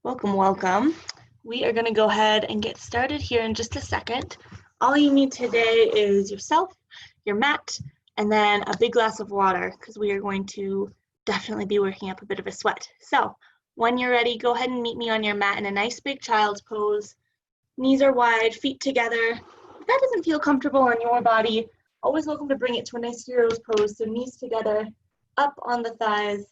Welcome, welcome. We are going to go ahead and get started here in just a second. All you need today is yourself, your mat, and then a big glass of water because we are going to definitely be working up a bit of a sweat. So when you're ready, go ahead and meet me on your mat in a nice big child's pose. Knees are wide, feet together. If that doesn't feel comfortable on your body, always welcome to bring it to a nice hero's pose. So knees together, up on the thighs,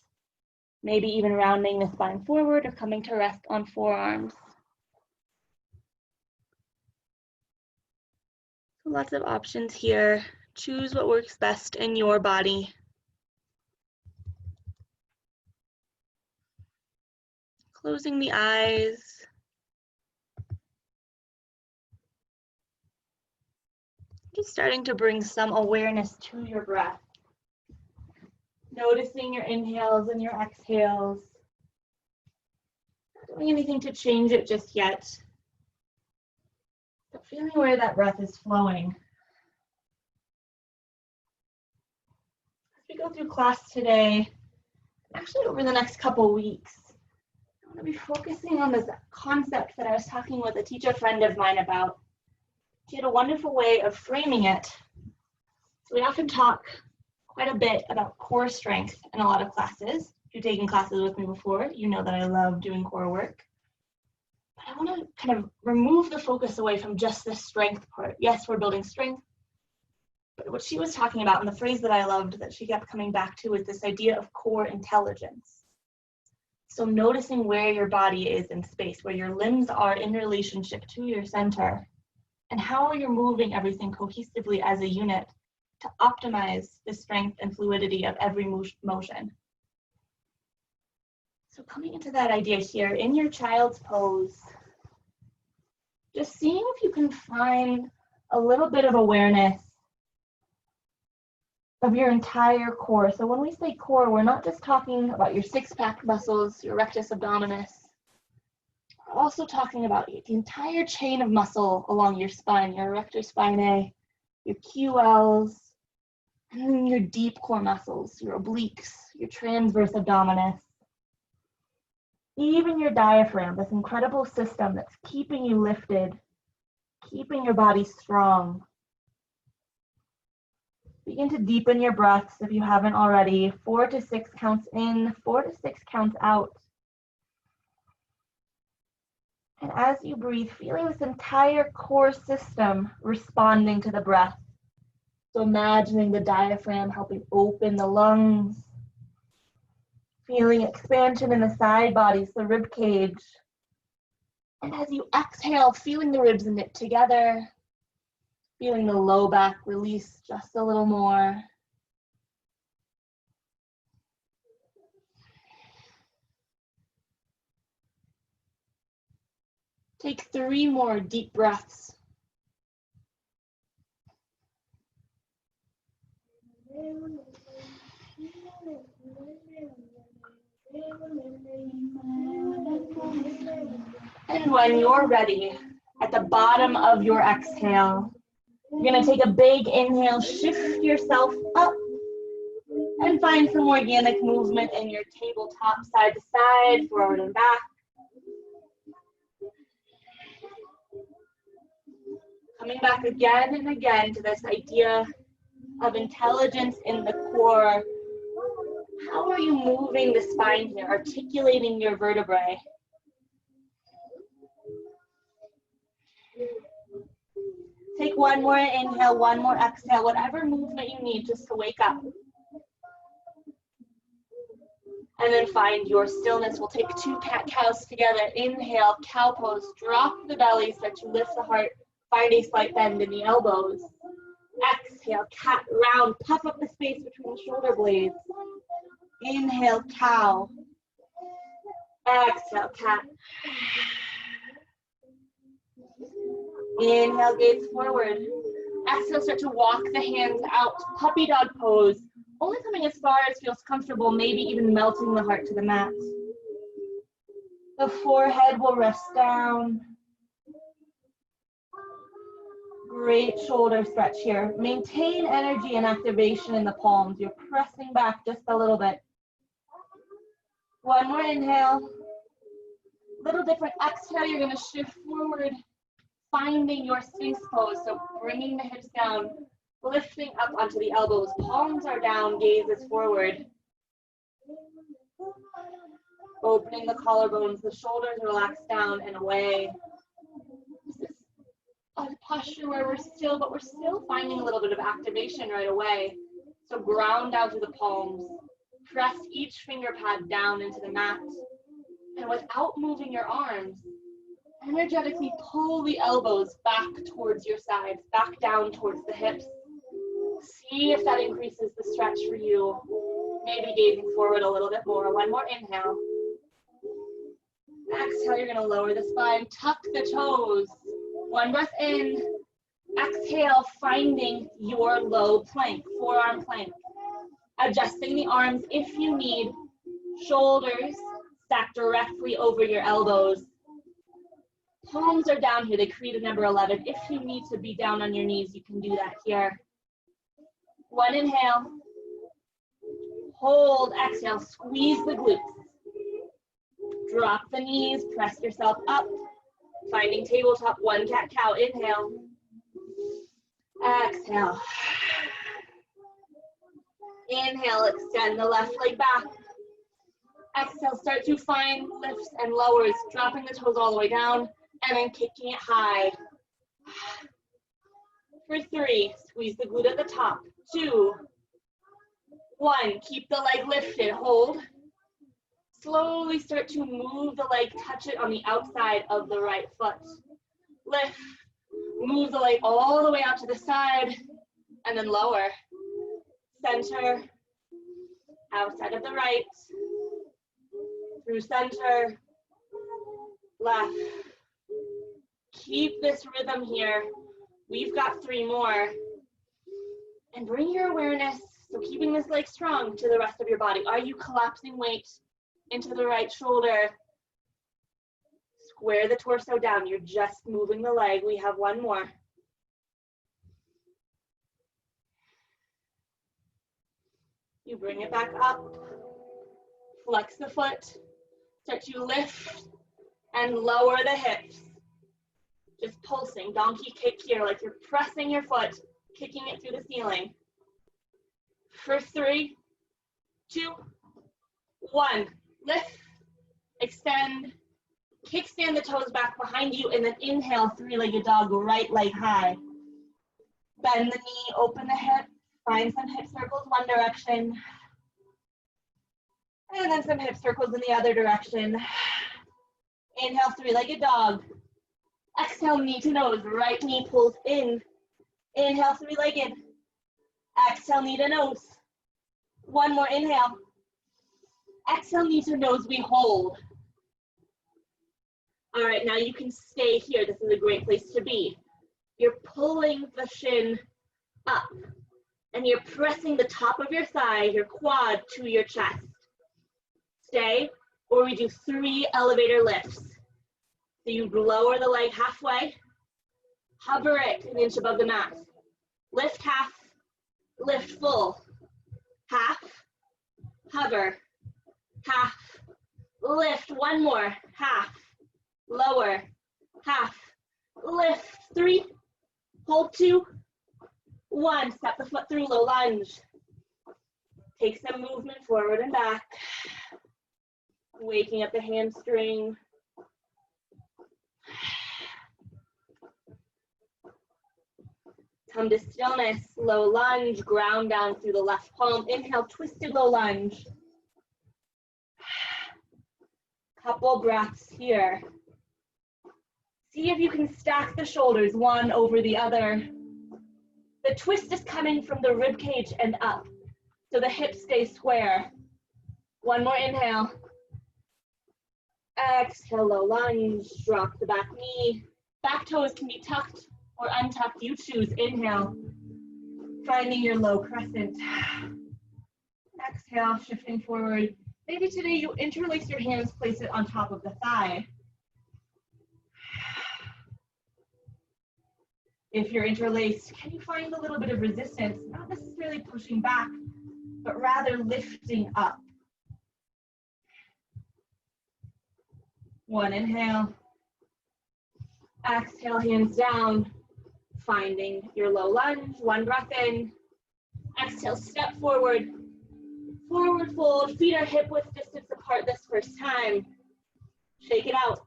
maybe even rounding the spine forward or coming to rest on forearms. So lots of options here. Choose what works best in your body. Closing the eyes. Just starting to bring some awareness to your breath. Noticing your inhales and your exhales. Not doing anything to change it just yet. But feeling where that breath is flowing. As we go through class today, actually over the next couple weeks, I want to be focusing on this concept that I was talking with a teacher friend of mine about. She had a wonderful way of framing it. So we often talk quite a bit about core strength in a lot of classes. If you've taken classes with me before, you know that I love doing core work. But I want to kind of remove the focus away from just the strength part. Yes, we're building strength, but what she was talking about, and the phrase that I loved that she kept coming back to, is this idea of core intelligence. So noticing where your body is in space, where your limbs are in relationship to your center, and how you're moving everything cohesively as a unit to optimize the strength and fluidity of every motion. So coming into that idea here, in your child's pose, just seeing if you can find a little bit of awareness of your entire core. So when we say core, we're not just talking about your six-pack muscles, your rectus abdominis. We're also talking about the entire chain of muscle along your spine, your erector spinae, your QLs, and your deep core muscles, your obliques, your transverse abdominis, even your diaphragm, this incredible system that's keeping you lifted, keeping your body strong. Begin to deepen your breaths if you haven't already. 4 to 6 counts in, 4 to 6 counts out. And as you breathe, feeling this entire core system responding to the breath. So imagining the diaphragm helping open the lungs, feeling expansion in the side bodies, the rib cage. And as you exhale, feeling the ribs knit together, feeling the low back release just a little more. Take 3 more deep breaths. And when you're ready, at the bottom of your exhale, you're going to take a big inhale, shift yourself up, and find some organic movement in your tabletop side to side, forward and back. Coming back again and again to this idea of intelligence in the core. How are you moving the spine here, articulating your vertebrae? Take 1 more inhale, 1 more exhale, whatever movement you need just to wake up. And then find your stillness. We'll take 2 cat-cows together. Inhale, cow pose, drop the belly, start to lift the heart, find a slight bend in the elbows. Exhale, cat, round, puff up the space between the shoulder blades. Inhale, cow. Exhale, cat. Inhale, gaze forward. Exhale, start to walk the hands out. Puppy dog pose. Only coming as far as feels comfortable, maybe even melting the heart to the mat. The forehead will rest down. Great shoulder stretch here. Maintain energy and activation in the palms. You're pressing back just a little bit. 1 more inhale. Little different. Exhale, you're gonna shift forward, finding your Sphinx pose. So bringing the hips down, lifting up onto the elbows. Palms are down, gaze is forward. Opening the collarbones, the shoulders relax down and away. This is a posture where we're still, but we're still finding a little bit of activation right away. So ground down to the palms. Press each finger pad down into the mat. And without moving your arms, energetically pull the elbows back towards your sides, back down towards the hips. See if that increases the stretch for you. Maybe gazing forward a little bit more. One more inhale. Exhale, you're gonna lower the spine, tuck the toes. One breath in. Exhale, finding your low plank, forearm plank. Adjusting the arms if you need. Shoulders stacked directly over your elbows. Palms are down here, they create a number 11. If you need to be down on your knees, you can do that here. One inhale. Hold, exhale, squeeze the glutes. Drop the knees, press yourself up. Finding tabletop, one cat-cow, inhale. Exhale. Inhale, extend the left leg back. Exhale, start to find lifts and lowers, dropping the toes all the way down, and then kicking it high. For 3, squeeze the glute at the top. 2, 1, keep the leg lifted, hold. Slowly start to move the leg, touch it on the outside of the right foot. Lift, move the leg all the way out to the side, and then lower. Center, outside of the right, through center, left. Keep this rhythm here. We've got 3 more. And bring your awareness, so keeping this leg strong, to the rest of your body. Are you collapsing weight into the right shoulder? Square the torso down. You're just moving the leg. We have 1 more. You bring it back up. Flex the foot. Start to lift and lower the hips. Just pulsing. Donkey kick here, like you're pressing your foot, kicking it through the ceiling. For 3, 2, 1. Lift, extend, kickstand the toes back behind you, and then inhale, 3-legged dog, right leg high. Bend the knee, open the hip, find some hip circles one direction, and then some hip circles in the other direction. Inhale, 3-legged dog. Exhale, knee to nose, right knee pulls in. Inhale, 3-legged. Exhale, knee to nose. 1 more inhale. Exhale, knee to nose, we hold. All right, now you can stay here. This is a great place to be. You're pulling the shin up, and you're pressing the top of your thigh, your quad, to your chest. Stay, or we do 3 elevator lifts. So you lower the leg halfway, hover it 1 inch above the mat. Lift half, lift full. Half, hover, half, lift. 1 more, half, lower, half, lift. 3, hold 2, 1. Step the foot through, low lunge. Take some movement forward and back. Waking up the hamstring. Come to stillness, low lunge, ground down through the left palm. Inhale, twisted low lunge. Couple breaths here. See if you can stack the shoulders one over the other. The twist is coming from the rib cage and up, so the hips stay square. 1 more inhale. Exhale, low lunge, drop the back knee. Back toes can be tucked or untucked, you choose. Inhale, finding your low crescent. Exhale, shifting forward. Maybe today you interlace your hands, place it on top of the thigh. If you're interlaced, can you find a little bit of resistance? Not necessarily pushing back, but rather lifting up. One inhale. Exhale, hands down, finding your low lunge. One breath in. Exhale, step forward. Forward fold, feet are hip width distance apart this first time. Shake it out.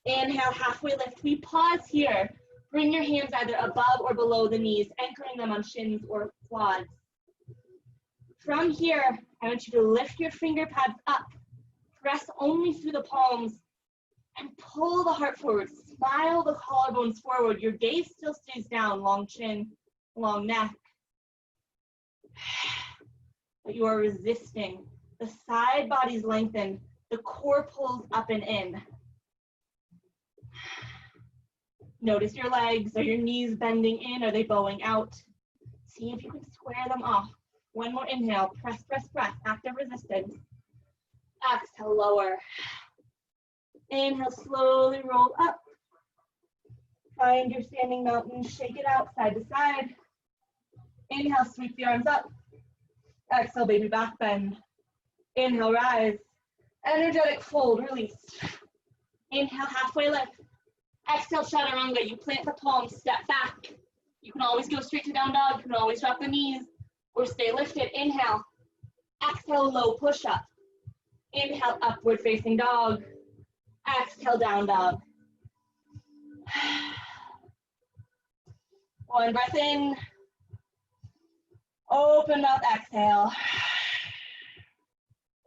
Inhale, halfway lift. We pause here. Bring your hands either above or below the knees, anchoring them on shins or quads. From here, I want you to lift your finger pads up. Press only through the palms and pull the heart forward. Smile the collarbones forward. Your gaze still stays down, long chin, long neck. But you are resisting. The side bodies lengthen. The core pulls up and in. Notice your legs. Are your knees bending in? Are they bowing out? See if you can square them off. One more inhale. Press, press, press. Active resistance. Exhale, lower. Inhale, slowly roll up. Find your standing mountain. Shake it out side to side. Inhale, sweep the arms up. Exhale, baby back bend. Inhale, rise. Energetic fold, release. Inhale, halfway lift. Exhale, chaturanga. You plant the palms, step back. You can always go straight to down dog. You can always drop the knees or stay lifted. Inhale. Exhale, low push up. Inhale, upward facing dog. Exhale, down dog. One breath in. Open up, exhale.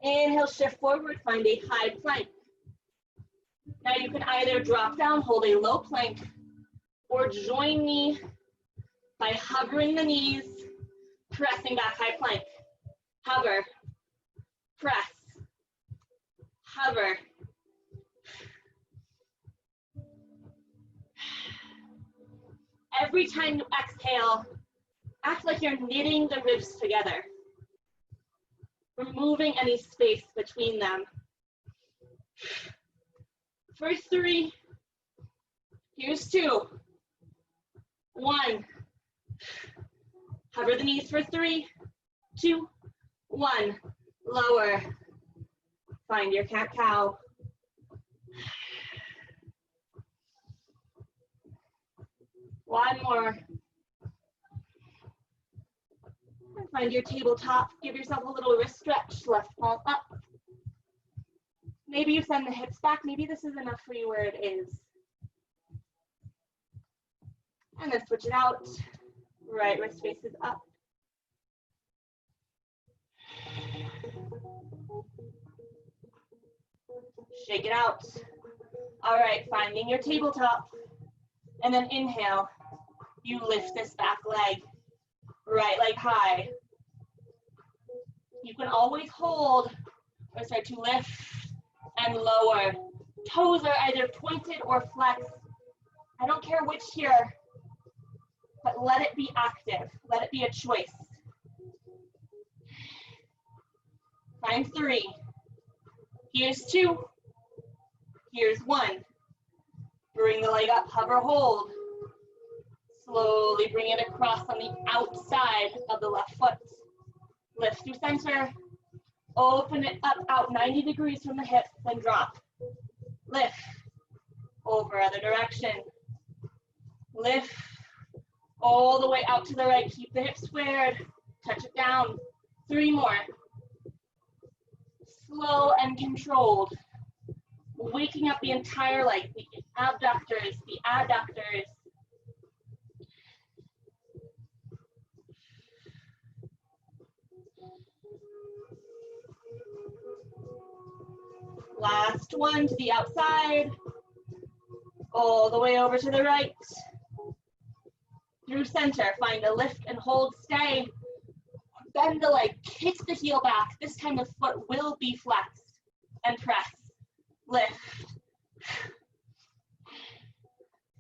Inhale, shift forward, find a high plank. Now you can either drop down, hold a low plank, or join me by hovering the knees, pressing back high plank. Hover, press, hover. Every time you exhale, act like you're knitting the ribs together, removing any space between them. For 3, here's 2, 1. Hover the knees for 3, 2, 1. Lower. Find your cat-cow. One more. Find your tabletop. Give yourself a little wrist stretch. Left palm up. Maybe you send the hips back. Maybe this is enough for you where it is. And then switch it out. Right wrist faces up. Shake it out. All right, finding your tabletop. And then inhale. You lift this back leg. Right leg high. You can always hold or start to lift and lower. Toes are either pointed or flexed. I don't care which here, but let it be active. Let it be a choice. Find 3. Here's 2. Here's 1. Bring the leg up, hover, hold. Slowly bring it across on the outside of the left foot. Lift through center. Open it up, out 90 degrees from the hip, then drop. Lift. Over other direction. Lift. All the way out to the right. Keep the hips squared. Touch it down. 3 more. Slow and controlled. Waking up the entire leg, the abductors, the adductors. Last one to the outside. All the way over to the right. Through center, find a lift and hold, stay. Bend the leg, kick the heel back. This time the foot will be flexed. And press, lift.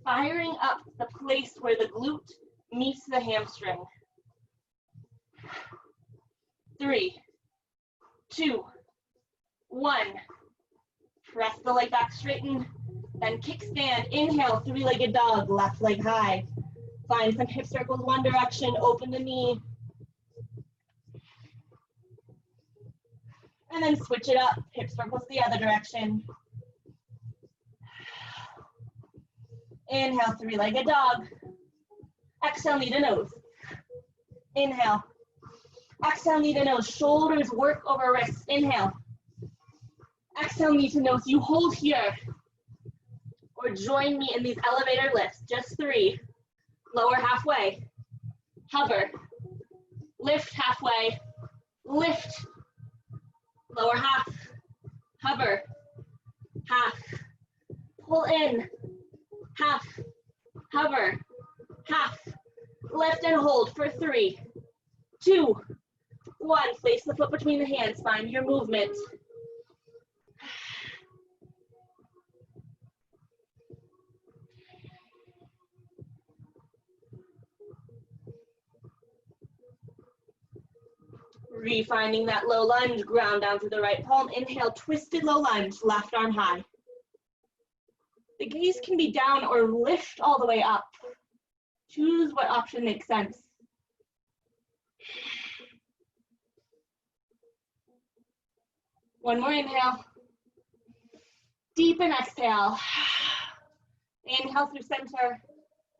Firing up the place where the glute meets the hamstring. 3, 2, 1. Press the leg back, straighten, then kickstand. Inhale, 3-legged dog, left leg high. Find some hip circles one direction, open the knee. And then switch it up, hip circles the other direction. Inhale, three-legged dog. Exhale, knee to nose. Inhale. Exhale, knee to nose. Shoulders work over wrists. Inhale. Exhale, knee to nose. You hold here. Or join me in these elevator lifts. Just 3. Lower halfway. Hover. Lift halfway. Lift. Lower half. Hover. Half. Pull in. Half. Hover. Half. Lift and hold for 3, 2, 1. Place the foot between the hands. Find your movement. Refinding that low lunge, ground down through the right palm. Inhale, twisted low lunge, left arm high. The gaze can be down or lift all the way up. Choose what option makes sense. One more inhale. Deepen exhale. Inhale through center.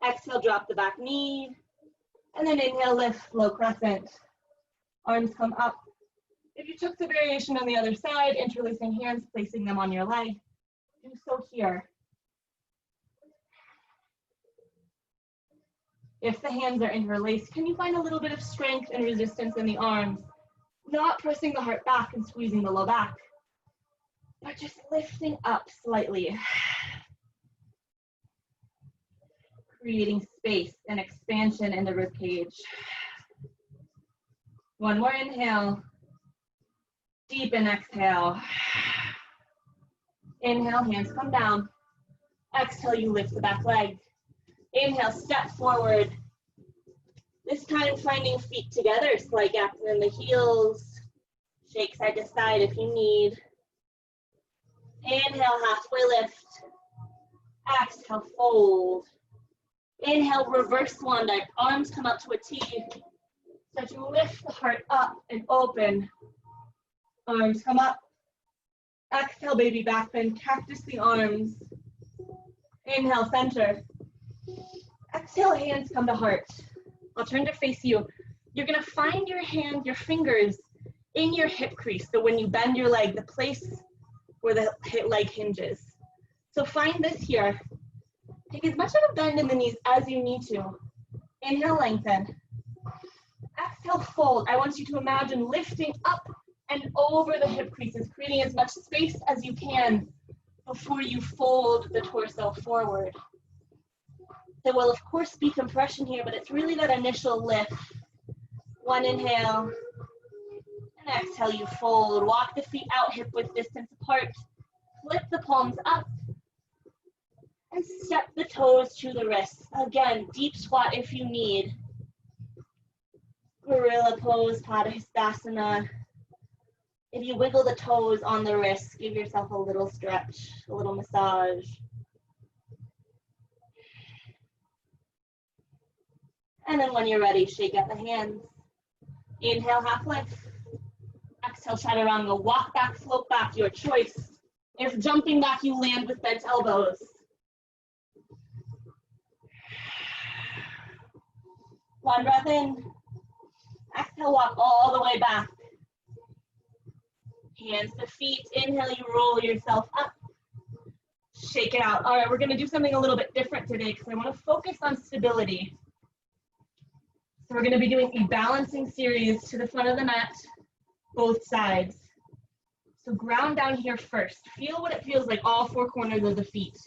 Exhale, drop the back knee. And then inhale, lift, low crescent. Arms come up. If you took the variation on the other side, interlacing hands, placing them on your leg, do so here. If the hands are interlaced, can you find a little bit of strength and resistance in the arms? Not pressing the heart back and squeezing the low back, but just lifting up slightly. Creating space and expansion in the rib cage. One more inhale. Deepen exhale. Inhale, hands come down. Exhale, you lift the back leg. Inhale, step forward. This time finding feet together, slight gaps in the heels. Shake side to side if you need. Inhale, halfway lift. Exhale, fold. Inhale, reverse swan dive. Arms come up to a T. Start to lift the heart up and open. Arms come up. Exhale, baby back bend. Cactus the arms. Inhale, center. Exhale, hands come to heart. I'll turn to face you. You're gonna find your hand, your fingers in your hip crease. So when you bend your leg, the place where the leg hinges. So find this here. Take as much of a bend in the knees as you need to. Inhale, lengthen. Exhale, fold. I want you to imagine lifting up and over the hip creases, creating as much space as you can before you fold the torso forward. There will, of course, be compression here, but it's really that initial lift. One inhale, and exhale, you fold. Walk the feet out, hip width distance apart. Flip the palms up, and step the toes to the wrists. Again, deep squat if you need. Gorilla pose, Padahastasana. If you wiggle the toes on the wrists, give yourself a little stretch, a little massage. And then when you're ready, shake out the hands. Inhale, half lift. Exhale, chaturanga. Walk back, float back, your choice. If jumping back, you land with bent elbows. One breath in. Exhale, walk all the way back. Hands to feet. Inhale, you roll yourself up. Shake it out. All right, we're going to do something a little bit different today because I want to focus on stability. So we're going to be doing a balancing series to the front of the mat, both sides. So ground down here first. Feel what it feels like, all 4 corners of the feet.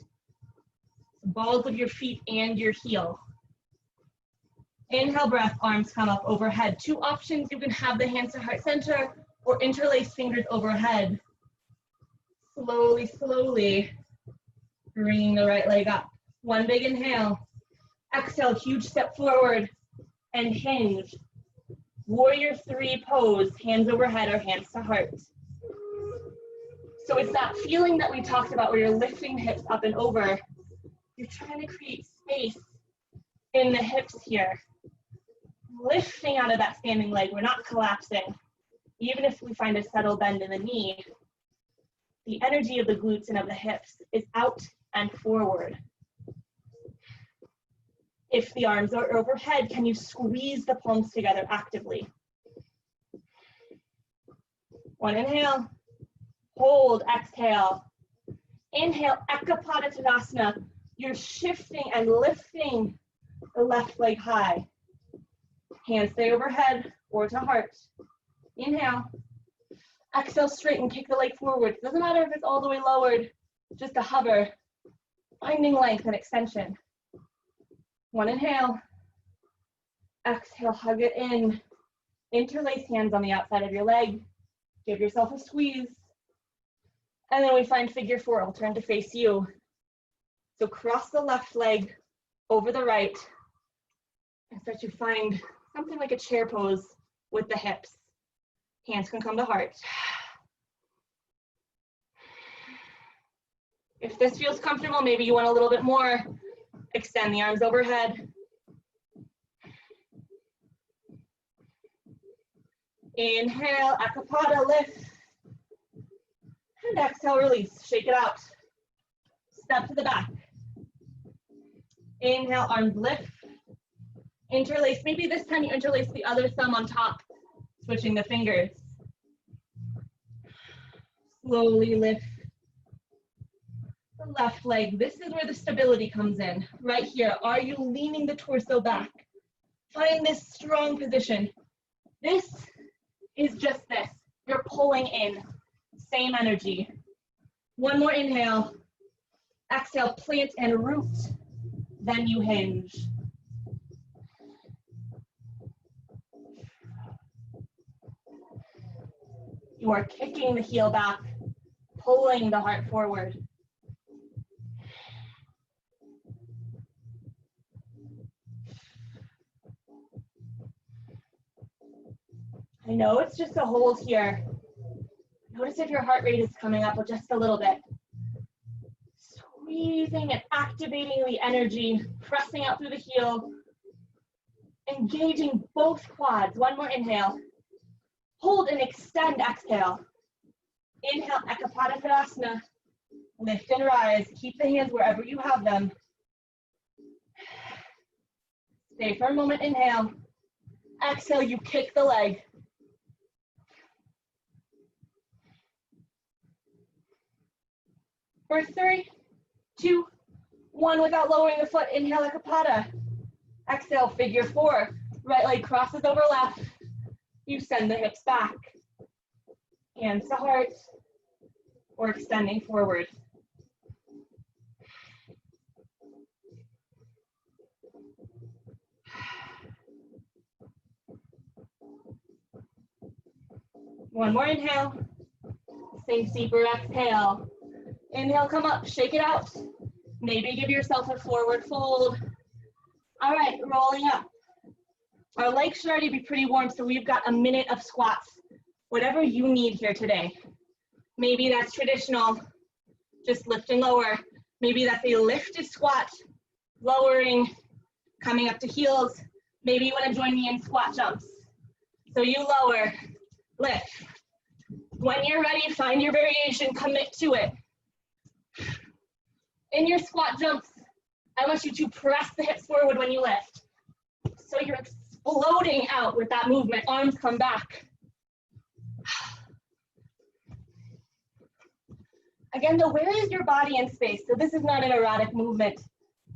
The balls of your feet and your heel. Inhale, breath, arms come up overhead. 2 options, you can have the hands to heart center or interlace fingers overhead. Slowly, slowly, bringing the right leg up. 1 big inhale. Exhale, huge step forward and hinge. Warrior 3 pose, hands overhead or hands to heart. So it's that feeling that we talked about where you're lifting the hips up and over. You're trying to create space in the hips here. Lifting out of that standing leg, we're not collapsing. Even if we find a subtle bend in the knee, the energy of the glutes and of the hips is out and forward. If the arms are overhead, can you squeeze the palms together actively? One inhale, hold, exhale. Inhale, Ekapada Tadasana. You're shifting and lifting the left leg high. Hands stay overhead or to heart. Inhale. Exhale, straighten, kick the leg forward. Doesn't matter if it's all the way lowered, just a hover. Finding length and extension. One inhale. Exhale, hug it in. Interlace hands on the outside of your leg. Give yourself a squeeze. And then we find figure four. I'll turn to face you. So cross the left leg over the right and start to find something like a chair pose with the hips. Hands can come to heart. If this feels comfortable, maybe you want a little bit more. Extend the arms overhead. Inhale, Ekapada, lift. And exhale, release. Shake it out. Step to the back. Inhale, arms lift. Interlace. Maybe this time you interlace the other thumb on top, switching the fingers. Slowly lift the left leg. This is where the stability comes in. Right here. Are you leaning the torso back? Find this strong position. This is just this. You're pulling in. Same energy. One more inhale. Exhale, plant and root. Then you hinge. You are kicking the heel back, pulling the heart forward. I know it's just a hold here. Notice if your heart rate is coming up just a little bit. Squeezing and activating the energy, pressing out through the heel, engaging both quads. One more inhale. Hold and extend, exhale. Inhale, Ekapada Tadasana. Lift and rise. Keep the hands wherever you have them. Stay for a moment, inhale. Exhale, you kick the leg. For 3, 2, 1, without lowering the foot, inhale, Ekapada. Exhale, figure four. Right leg crosses over left. You send the hips back. Hands to heart, or extending forward. One more inhale. Sink deeper, exhale. Inhale, come up, shake it out. Maybe give yourself a forward fold. All right, rolling up. Our legs should already be pretty warm, so we've got a minute of squats. Whatever you need here today. Maybe that's traditional, just lift and lower. Maybe that's a lifted squat, lowering, coming up to heels. Maybe you want to join me in squat jumps. So you lower, lift. When you're ready, find your variation, commit to it. In your squat jumps, I want you to press the hips forward when you lift. So you're exploding out with that movement. Arms come back. Again, though, where is your body in space? So this is not an erratic movement.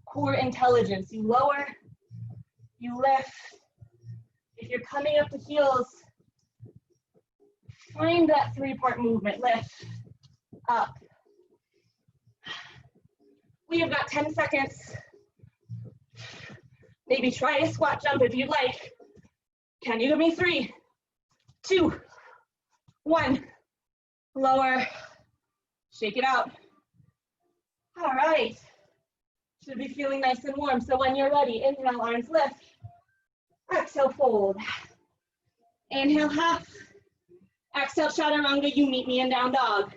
Core intelligence. You lower, you lift. If you're coming up to heels, find that three-part movement. Lift, up. We have got 10 seconds. Maybe try a squat jump if you'd like. Can you give me 3, 2, 1. Lower. Shake it out. All right. Should be feeling nice and warm. So when you're ready, inhale, arms lift. Exhale, fold. Inhale, half. Exhale, chaturanga. You meet me in down dog.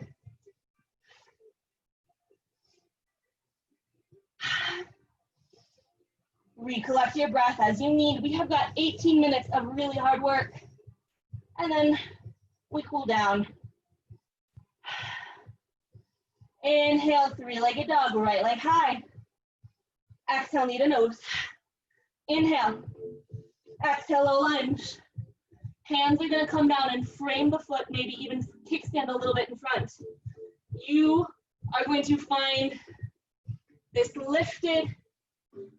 Recollect your breath as you need. We have got 18 minutes of really hard work. And then we cool down. Inhale, three-legged dog, right leg high. Exhale, knee to nose. Inhale. Exhale, low lunge. Hands are gonna come down and frame the foot, maybe even kickstand a little bit in front. You are going to find this lifted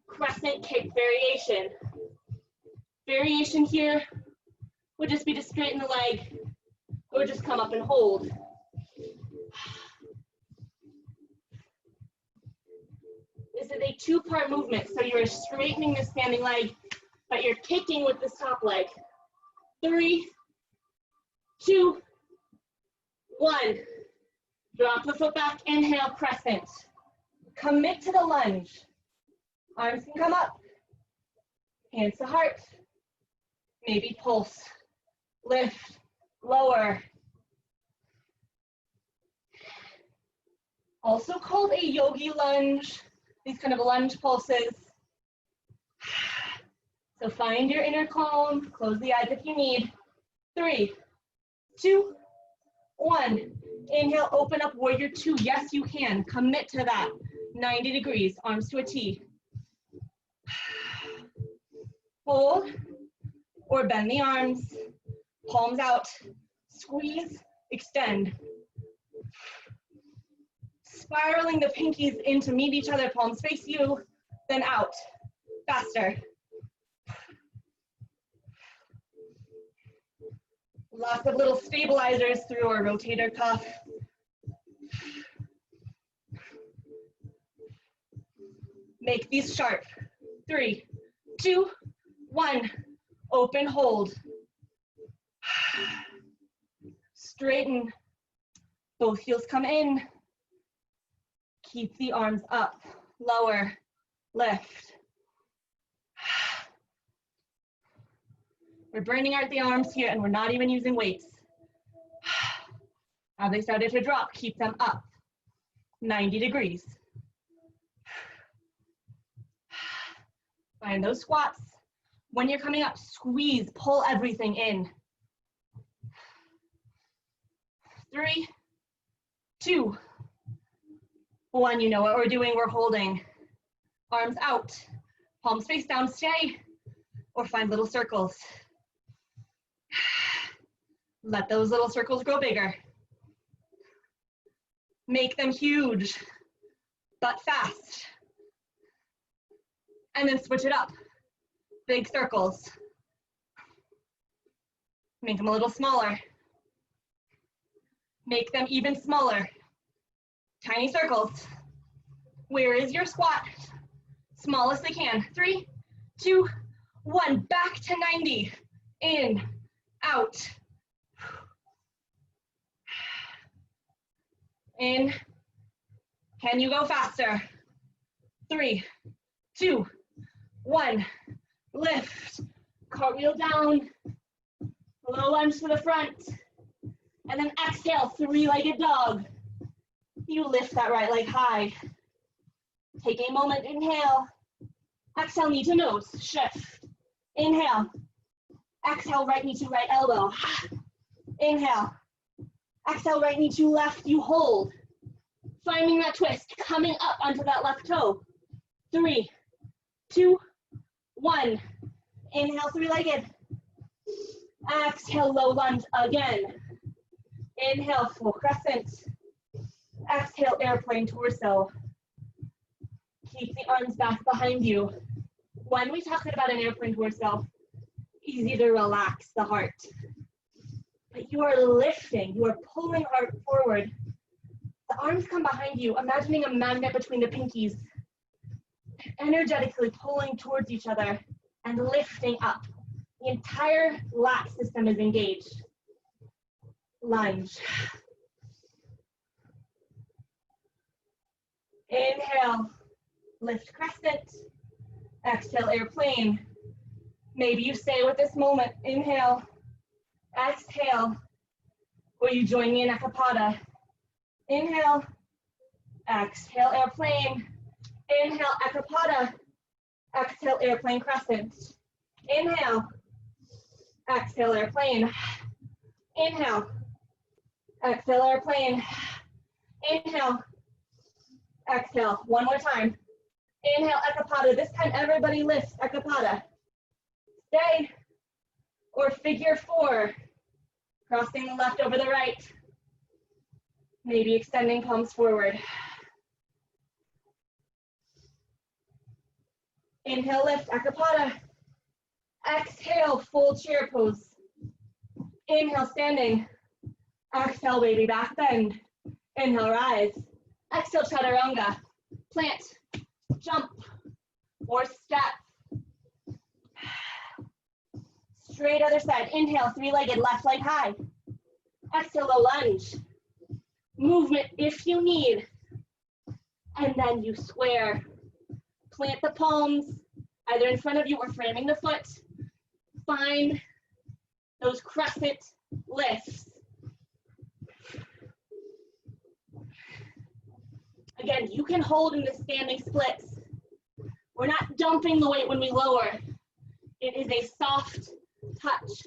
crescent kick variation. Variation here would just be to straighten the leg or just come up and hold. This is a two-part movement, so you're straightening the standing leg, but you're kicking with this top leg. 3, 2, 1. Drop the foot back, inhale, crescent. Commit to the lunge. Arms can come up, hands to heart. Maybe pulse, lift, lower. Also called a yogi lunge, these kind of lunge pulses. So find your inner calm, close the eyes if you need. 3, 2, 1. Inhale, open up, warrior 2. Yes, you can. Commit to that. 90 degrees, arms to a T. Hold, or bend the arms, palms out, squeeze, extend. Spiraling the pinkies in to meet each other, palms face you, then out, faster. Lots of little stabilizers through our rotator cuff. Make these sharp. 3, 2, 1. Open, hold. Straighten. Both heels come in. Keep the arms up. Lower, lift. We're burning out the arms here and we're not even using weights. As they started to drop, keep them up. 90 degrees. Find those squats. When you're coming up, squeeze, pull everything in. 3, 2, 1. You know what we're doing, we're holding. Arms out, palms face down, stay, or find little circles. Let those little circles grow bigger. Make them huge, but fast. And then switch it up. Big circles. Make them a little smaller. Make them even smaller. Tiny circles. Where is your squat? Small as they can. 3, 2, 1. Back to 90. In, out. In. Can you go faster? 3, 2, 1. Lift. Cartwheel down. Low lunge to the front. And then exhale, 3-legged dog. You lift that right leg high. Take a moment, inhale. Exhale, knee to nose, shift. Inhale. Exhale, right knee to right elbow. Inhale. Exhale, right knee to left, you hold. Finding that twist, coming up onto that left toe. 3, 2, 1. Inhale, 3-legged. Exhale, low lunge again. Inhale, full crescent. Exhale, airplane torso. Keep the arms back behind you. When we talk about an airplane torso, easy to relax the heart. But you are lifting, you are pulling heart forward. The arms come behind you, imagining a magnet between the pinkies. Energetically pulling towards each other and lifting up. The entire lat system is engaged. Lunge. Inhale, lift crescent. Exhale, airplane. Maybe you stay with this moment. Inhale, exhale, or you join me in Ekapada. Inhale, exhale, airplane. Inhale, Ekapada. Exhale, airplane crescent. Inhale, exhale, airplane. Inhale, exhale, airplane. Inhale, exhale. One more time. Inhale, Ekapada. This time everybody lifts, Ekapada. Stay. Or figure four. Crossing the left over the right. Maybe extending palms forward. Inhale, lift, Ekapada. Exhale, full chair pose. Inhale, standing. Exhale, baby back bend. Inhale, rise. Exhale, chaturanga. Plant, jump, or step. Straight other side. Inhale, three-legged, left leg high. Exhale, low lunge. Movement if you need. And then you square. Plant the palms either in front of you or framing the foot. Find those crescent lifts. Again, you can hold in the standing splits. We're not dumping the weight when we lower. It is a soft touch.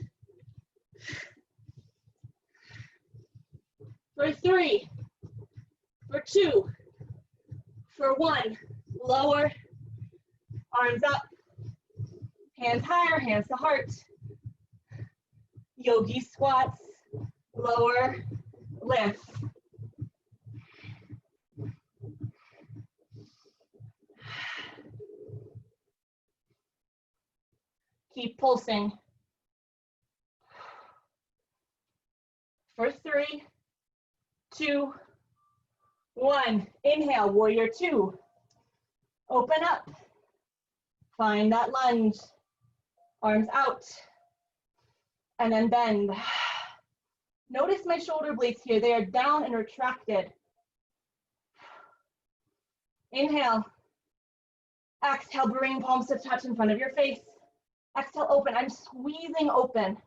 For three, for two, for one, lower, arms up, hands higher, hands to heart. Yogi squats, lower, lift. Keep pulsing. For three, two, one. Inhale, warrior two. Open up. Find that lunge. Arms out. And then bend. Notice my shoulder blades here. They are down and retracted. Inhale. Exhale, bring palms to touch in front of your face. Exhale, open. I'm squeezing open.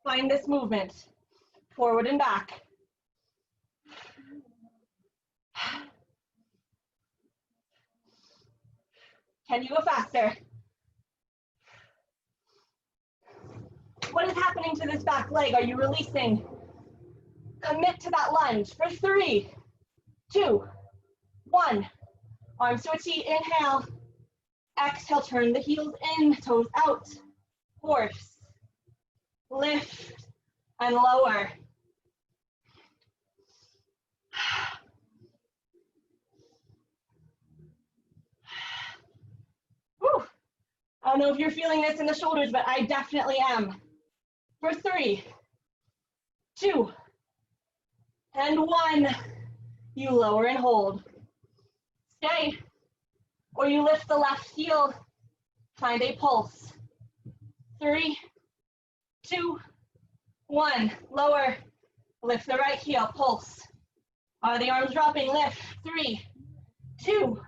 Find this movement. Forward and back. Can you go faster? What is happening to this back leg? Are you releasing? Commit to that lunge for three, two, one. Arms to a T, inhale. Exhale, turn the heels in, toes out. Horse, lift, and lower. Whew. I don't know if you're feeling this in the shoulders, but I definitely am. For three, two, and one. You lower and hold. Stay. Or you lift the left heel. Find a pulse. Three, two, one. Lower. Lift the right heel. Pulse. Are the arms dropping? Lift. Three, two,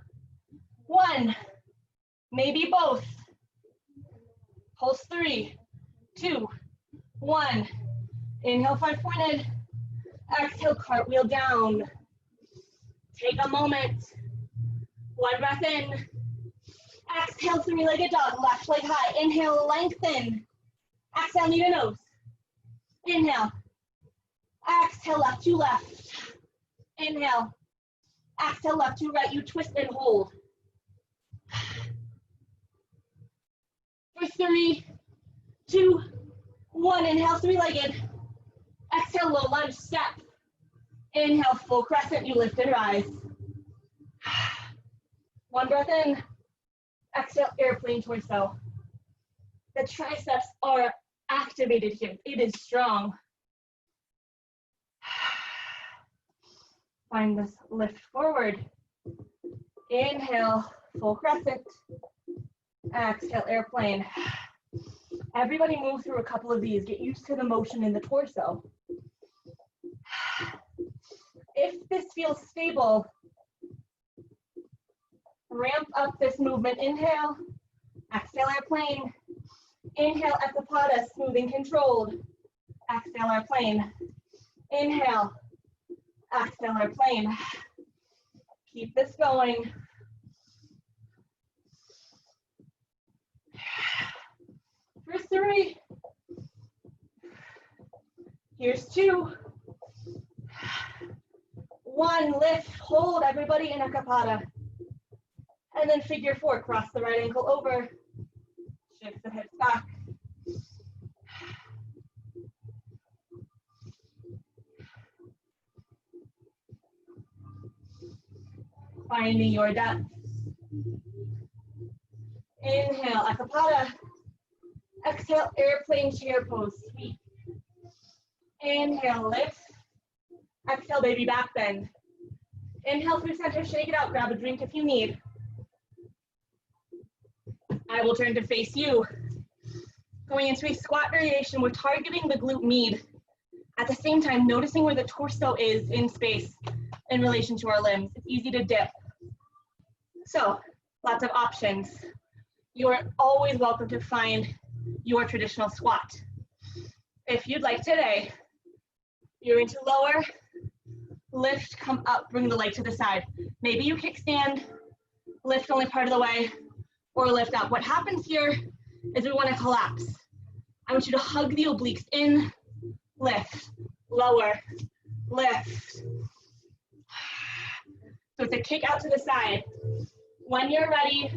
one. Maybe both. Pulse. Three, two, one. Inhale, five-pointed. Exhale, cartwheel down. Take a moment. One breath in. Exhale, three-legged dog, left leg high. Inhale, lengthen. Exhale, knee to nose. Inhale. Exhale, left to left. Inhale. Exhale, left to right. You twist and hold. For three, two, one. Inhale, three-legged. Exhale, low lunge, step. Inhale, full crescent. You lift and rise. One breath in. Exhale, airplane torso. The triceps are activated here. It is strong. Find this lift forward. Inhale, full crescent. Exhale, airplane. Everybody move through a couple of these. Get used to the motion in the torso. If this feels stable, ramp up this movement. Inhale, exhale, airplane. Inhale, ekapada, smooth and controlled. Exhale, airplane. Inhale, exhale, airplane. Keep this going. For three. Here's two. 1, lift, hold everybody in Akapada. And then figure 4, cross the right ankle over, shift the hips back. Finding your depth. Inhale, Akapada. Exhale, airplane chair pose, sweep. Inhale, lift. Exhale, baby back bend. Inhale through center, shake it out, grab a drink if you need. I will turn to face you. Going into a squat variation, we're targeting the glute med. At the same time, noticing where the torso is in space in relation to our limbs. It's easy to dip. So, lots of options. You are always welcome to find your traditional squat. If you'd like today, you're going to lower, lift, come up, bring the leg to the side. Maybe you kickstand, lift only part of the way, or lift up. What happens here is we want to collapse. I want you to hug the obliques in, lift, lower, lift. So it's a kick out to the side. When you're ready,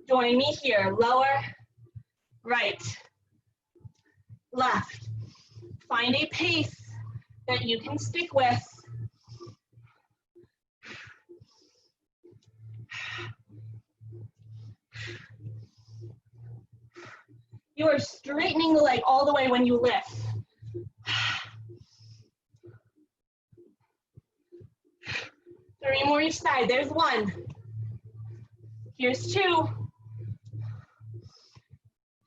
join me here. Lower, right, left. Find a pace that you can stick with. You are straightening the leg all the way when you lift. 3 more each side. There's 1. Here's 2.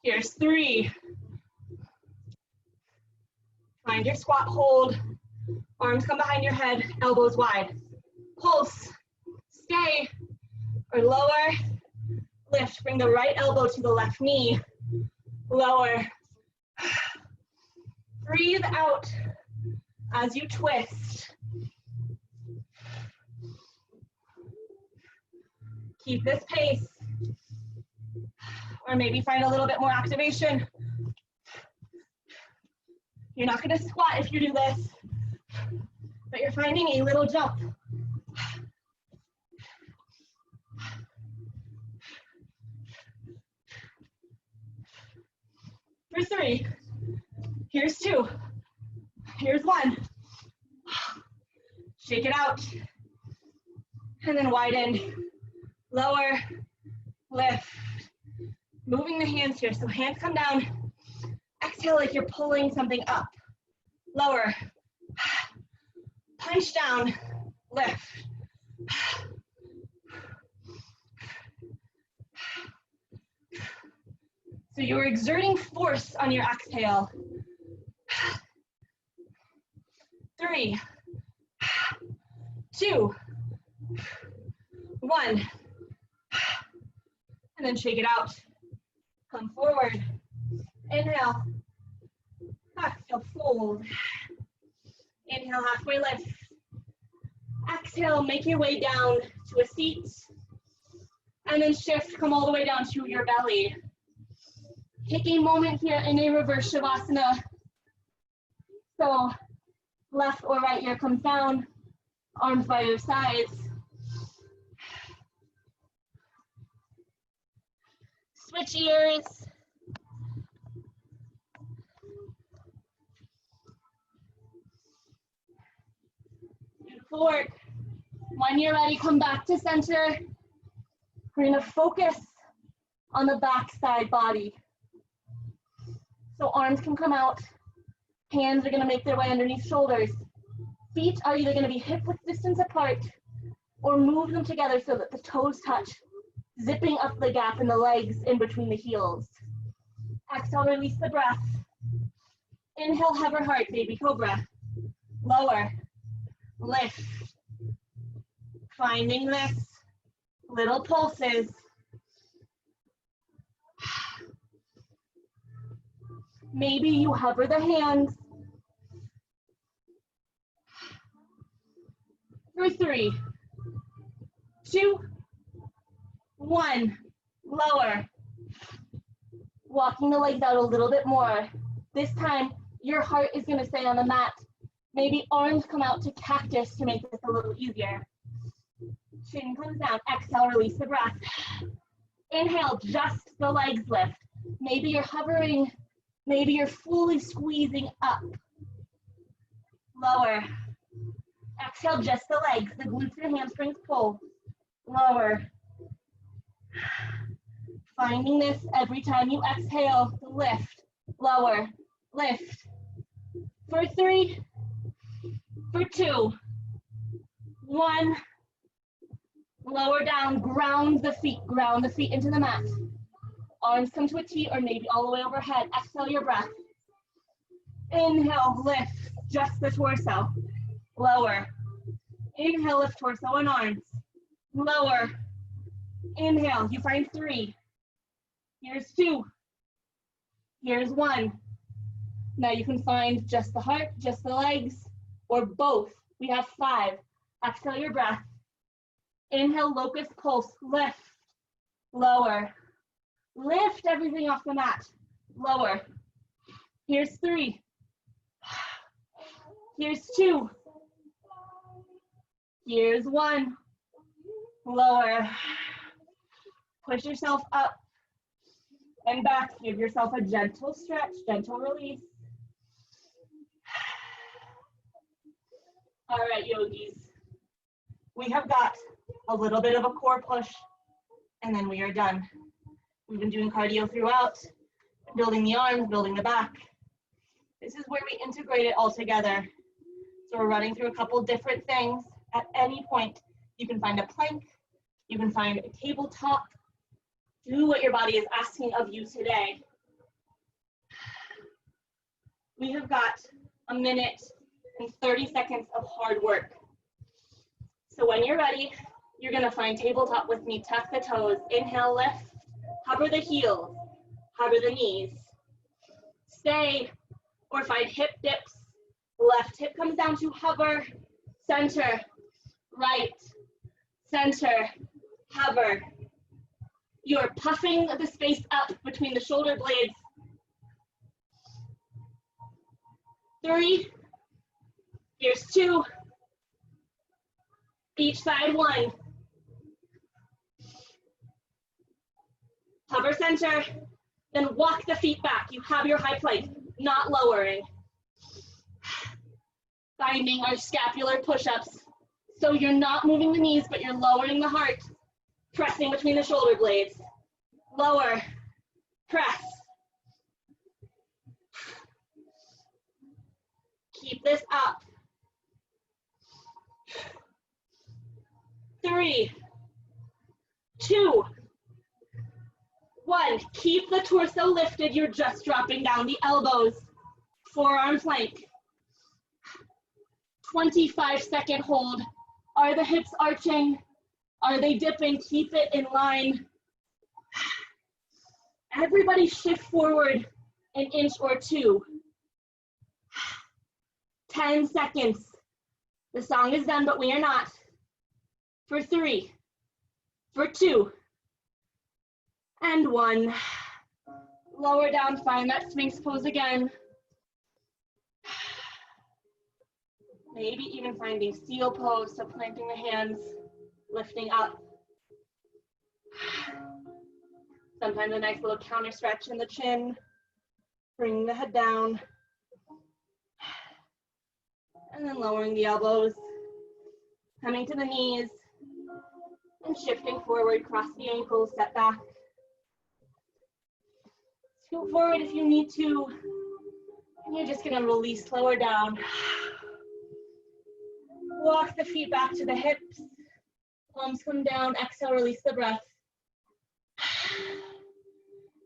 Here's 3. Find your squat hold. Arms come behind your head, elbows wide. Pulse, stay, or lower, lift. Bring the right elbow to the left knee. Lower. Breathe out as you twist. Keep this pace. Or maybe find a little bit more activation. You're not going to squat if you do this, but you're finding a little jump. For 3. Here's 2. Here's 1. Shake it out. And then widen. Lower. Lift. Moving the hands here. So hands come down. Exhale like you're pulling something up. Lower. Punch down. Lift. So you're exerting force on your exhale. 3, 2, 1. And then shake it out. Come forward. Inhale. Exhale, fold. Inhale, halfway lift. Exhale, make your way down to a seat. And then shift, come all the way down to your belly. Take a moment here in a reverse shavasana. So left or right ear comes down, arms by your sides. Switch ears. Beautiful work. When you're ready, come back to center. We're gonna focus on the back side body. So arms can come out, hands are gonna make their way underneath shoulders. Feet are either gonna be hip width distance apart or move them together so that the toes touch, zipping up the gap in the legs in between the heels. Exhale, release the breath. Inhale, hover heart, baby cobra. Lower, lift. Finding this, little pulses. Maybe you hover the hands. For 3, 2, 1. Lower. Walking the legs out a little bit more. This time, your heart is going to stay on the mat. Maybe arms come out to cactus to make this a little easier. Chin comes down, exhale, release the breath. Inhale, just the legs lift. Maybe you're hovering, maybe you're fully squeezing up. Lower. Exhale, just the legs. The glutes and hamstrings pull. Lower. Finding this every time you exhale, lift, lower, lift. For 3, for 2, 1. Lower down, ground the feet into the mat. Arms come to a T or maybe all the way overhead. Exhale your breath. Inhale, lift, just the torso. Lower. Inhale, lift torso and arms. Lower. Inhale, you find 3. Here's 2. Here's 1. Now you can find just the heart, just the legs, or both. We have 5. Exhale your breath. Inhale, locust pulse, lift, lower. Lift everything off the mat, lower. Here's 3. Here's 2. Here's 1. Lower. Push yourself up and back. Give yourself a gentle stretch, gentle release. All right, yogis. We have got a little bit of a core push, and then we are done. We've been doing cardio throughout, building the arms, building the back. This is where we integrate it all together. So we're running through a couple different things. At any point, you can find a plank, you can find a tabletop. Do what your body is asking of you today. We have got a minute and 30 seconds of hard work. So when you're ready, you're gonna find tabletop with me, tuck the toes, inhale, lift, hover the heels, hover the knees. Stay or find hip dips. Left hip comes down to hover, center, right, center, hover. You're puffing the space up between the shoulder blades. 3, here's 2, each side 1. Hover center, then walk the feet back. You have your high plank, not lowering. Finding our scapular push-ups. So you're not moving the knees, but you're lowering the heart, pressing between the shoulder blades. Lower, press. Keep this up. 3, 2, 1. Keep the torso lifted. You're just dropping down the elbows. Forearm plank. 25-second hold. Are the hips arching? Are they dipping? Keep it in line. Everybody shift forward an inch or 2. 10 seconds. The song is done, but we are not. For 3, for 2, and 1. Lower down, find that Sphinx pose again. Maybe even finding seal pose, so planting the hands, lifting up. Sometimes a nice little counter stretch in the chin, bringing the head down. And then lowering the elbows, coming to the knees, and shifting forward, cross the ankles, step back. Scoot forward if you need to, and you're just gonna release, lower down. Walk the feet back to the hips, palms come down, exhale, release the breath.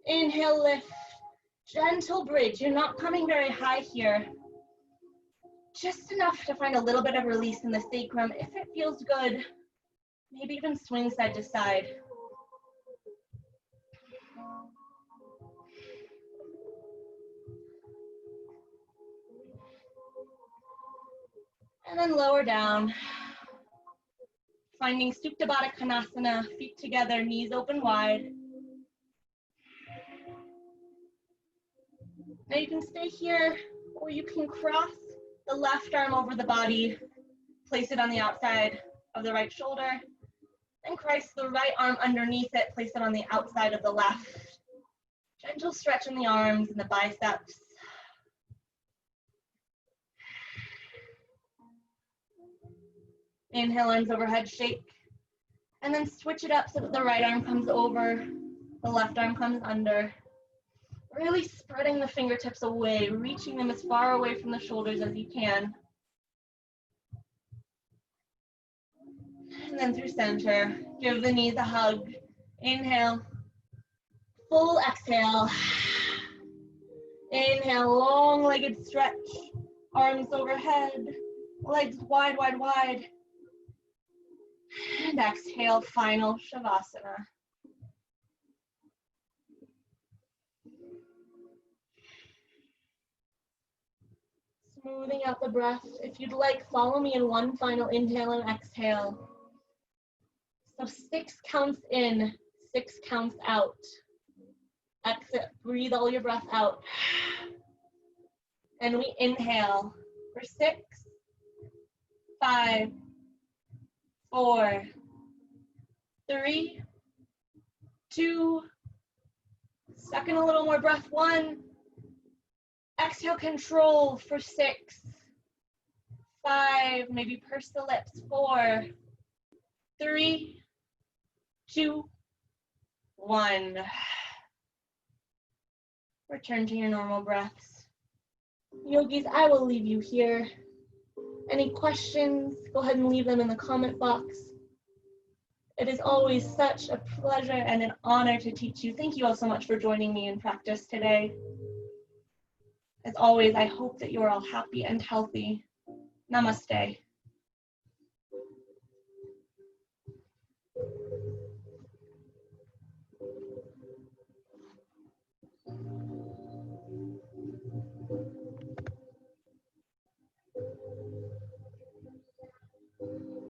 Inhale, lift, gentle bridge. You're not coming very high here. Just enough to find a little bit of release in the sacrum. If it feels good, maybe even swing side to side. And then lower down. Finding Supta Baddha Konasana, feet together, knees open wide. Now you can stay here or you can cross the left arm over the body, place it on the outside of the right shoulder, then cross the right arm underneath it, place it on the outside of the left. Gentle stretch in the arms and the biceps. Inhale, arms overhead, shake. And then switch it up so that the right arm comes over, the left arm comes under. Really spreading the fingertips away, reaching them as far away from the shoulders as you can. And then through center, give the knees a hug. Inhale, full exhale. Inhale, long-legged stretch, arms overhead, legs wide, wide, wide. And exhale, final Shavasana. Smoothing out the breath. If you'd like, follow me in one final inhale and exhale. So 6 counts in, 6 counts out. Exit, breathe all your breath out. And we inhale for 6, 5, 4, 3, 2, second a little more breath, 1. Exhale, control for 6, 5, maybe purse the lips, 4, 3, 2, 1. Return to your normal breaths. Yogis, I will leave you here. Any questions, go ahead and leave them in the comment box. It is always such a pleasure and an honor to teach you. Thank you all so much for joining me in practice today. As always, I hope that you're all happy and healthy. Namaste.